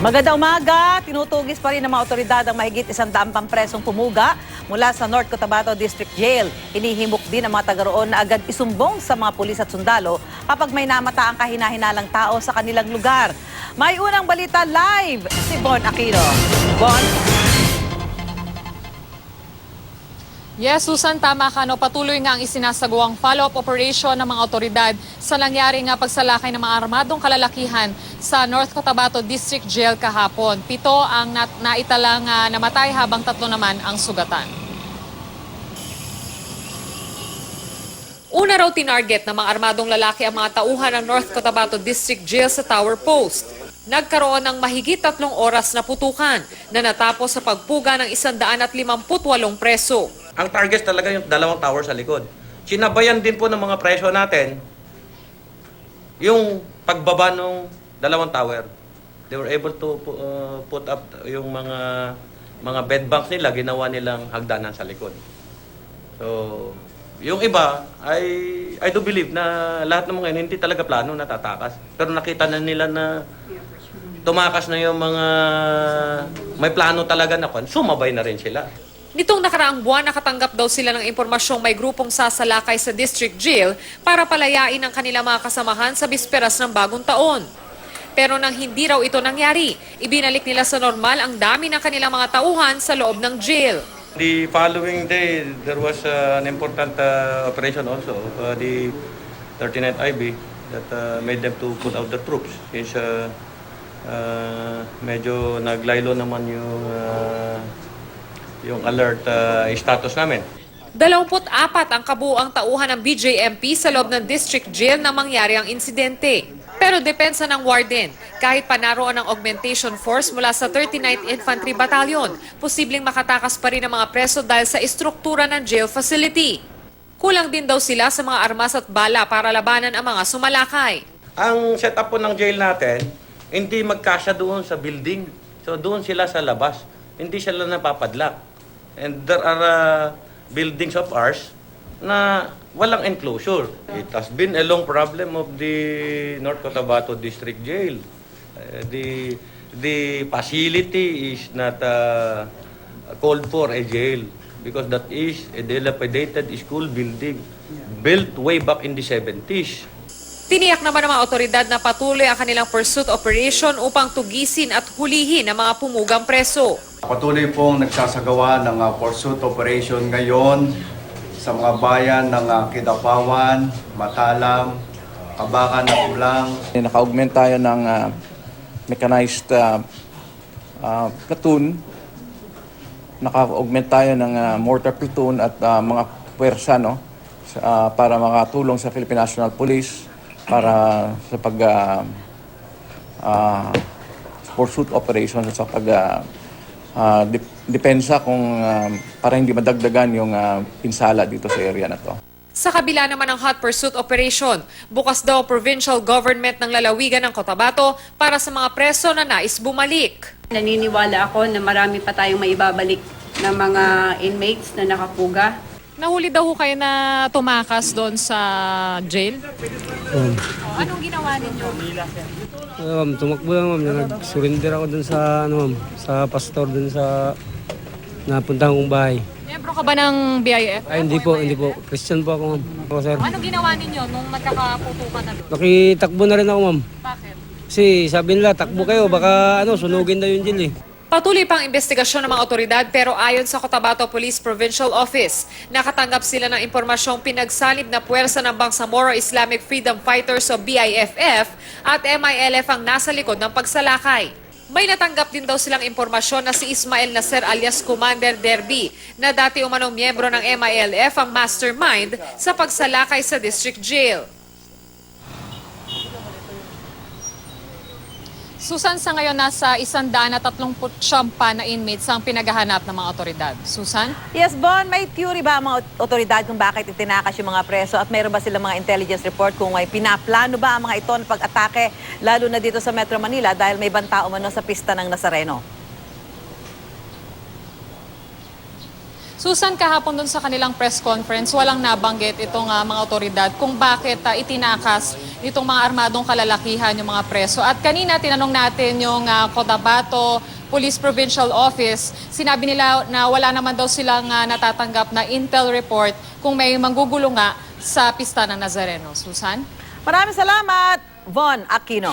Magandang umaga, tinutugis pa rin ng mga otoridad ang mahigit 100 pampresong pumuga mula sa North Cotabato District Jail. Hinihimok din ang mga taga roon na agad isumbong sa mga pulis at sundalo kapag may namata ang kahina-hinalang tao sa kanilang lugar. May unang balita live, si Bon Aquino. Bon? Yes, Susan, tama ka. No? Patuloy nga ang isinasagawang follow-up operation ng mga otoridad sa nangyari nga pagsalakay ng mga armadong kalalakihan sa North Cotabato District Jail kahapon. 7 ang naitalang namatay habang 3 naman ang sugatan. Una raw tinarget ng mga armadong lalaki ang mga tauhan ng North Cotabato District Jail sa Tower Post. Nagkaroon ng mahigit 3 oras na putukan na natapos sa pagpuga ng 158 preso. Ang target talaga yung 2 tower sa likod. Sinabayan din po ng mga preso natin yung pagbaba ng 2 tower. They were able to put up yung mga bed banks nila, ginawa nilang hagdanan sa likod. So, yung iba, I do believe na lahat ng mga yun, hindi talaga plano natatakas. Pero nakita na nila na tumakas na yung mga may plano talaga na sumabay na rin sila. Nitong nakaraang buwan, nakatanggap daw sila ng impormasyong may grupong sasalakay sa District Jail para palayain ang kanilang mga kasamahan sa bisperas ng bagong taon. Pero nang hindi raw ito nangyari, ibinalik nila sa normal ang dami ng kanilang mga tauhan sa loob ng jail. The following day, there was an important operation also of the 39th IB that made them to put out the troops since medyo naglaylo naman yung alert status namin. 24 ang kabuuang tauhan ng BJMP sa loob ng District Jail na mangyari ang insidente. Pero depensa ng warden, kahit pa naroon ang augmentation force mula sa 39th Infantry Battalion, posibleng makatakas pa rin ang mga preso dahil sa istruktura ng jail facility. Kulang din daw sila sa mga armas at bala para labanan ang mga sumalakay. Ang setup po ng jail natin, hindi magkasya doon sa building. So doon sila sa labas. Hindi sila napapadlock. And there are buildings of ours na walang enclosure. It has been a long problem of the North Cotabato District Jail. The facility is not called for a jail because that is a dilapidated school building built way back in the 70s. Tiniyak naman ng mga otoridad na patuloy ang kanilang pursuit operation upang tugisin at hulihin ang mga pumugang preso. Patuloy pong nagsasagawa ng pursuit operation ngayon sa mga bayan ng Kidapawan, Matalam, Kabakan at Ublang. Naka-augment tayo ng mechanized platoon. Naka-augment tayo ng mortar platoon at mga puwersa para makatulong sa Philippine National Police para sa pursuit operation sa depensa kung para hindi madagdagan yung pinsala dito sa area na to. Sa kabila naman ng hot pursuit operation, bukas daw ang provincial government ng lalawigan ng Cotabato para sa mga preso na nais bumalik. Naniniwala ako na marami pa tayong maibabalik na mga inmates na nakapuga. Nahuli daw ho kayo na tumakas doon sa jail? Anong ginawa ninyo? Tumakbo lang, ma'am. Nag-surrender ako dun sa, sa pastor dun sa napuntahan kong bahay. Miyembro ka ba ng BIF? Ay, hindi po. Christian po ako, ma'am. Ako, sir. Anong ginawa ninyo nung nagkakaputukan na doon? Nakitakbo na rin ako, ma'am. Bakit? Kasi sabi nila, takbo kayo, baka sunugin daw yung jail eh. Patuloy pang investigasyon ng mga otoridad pero ayon sa Cotabato Police Provincial Office, nakatanggap sila ng impormasyong pinagsalib na puwersa ng Bangsamoro Islamic Freedom Fighters o BIFF at MILF ang nasa likod ng pagsalakay. May natanggap din daw silang impormasyon na si Ismael Nasser alias Commander Derby na dati umanong miyembro ng MILF ang mastermind sa pagsalakay sa District Jail. Susan, sa ngayon nasa 139 na inmates ang pinaghahanap ng mga otoridad. Susan? Yes, Bon, may theory ba ang mga otoridad kung bakit itinakas yung mga preso at mayroon ba silang mga intelligence report kung may pinaplano ba ang mga ito na pag-atake lalo na dito sa Metro Manila dahil may banta umano sa pista ng Nazareno? Susan, kahapon dun sa kanilang press conference, walang nabanggit itong mga otoridad kung bakit itinakas itong mga armadong kalalakihan yung mga preso. At kanina tinanong natin yung Cotabato Police Provincial Office, sinabi nila na wala naman daw silang natatanggap na intel report kung may manggugulo nga sa pista ng Nazareno. Susan? Maraming salamat, Von Aquino.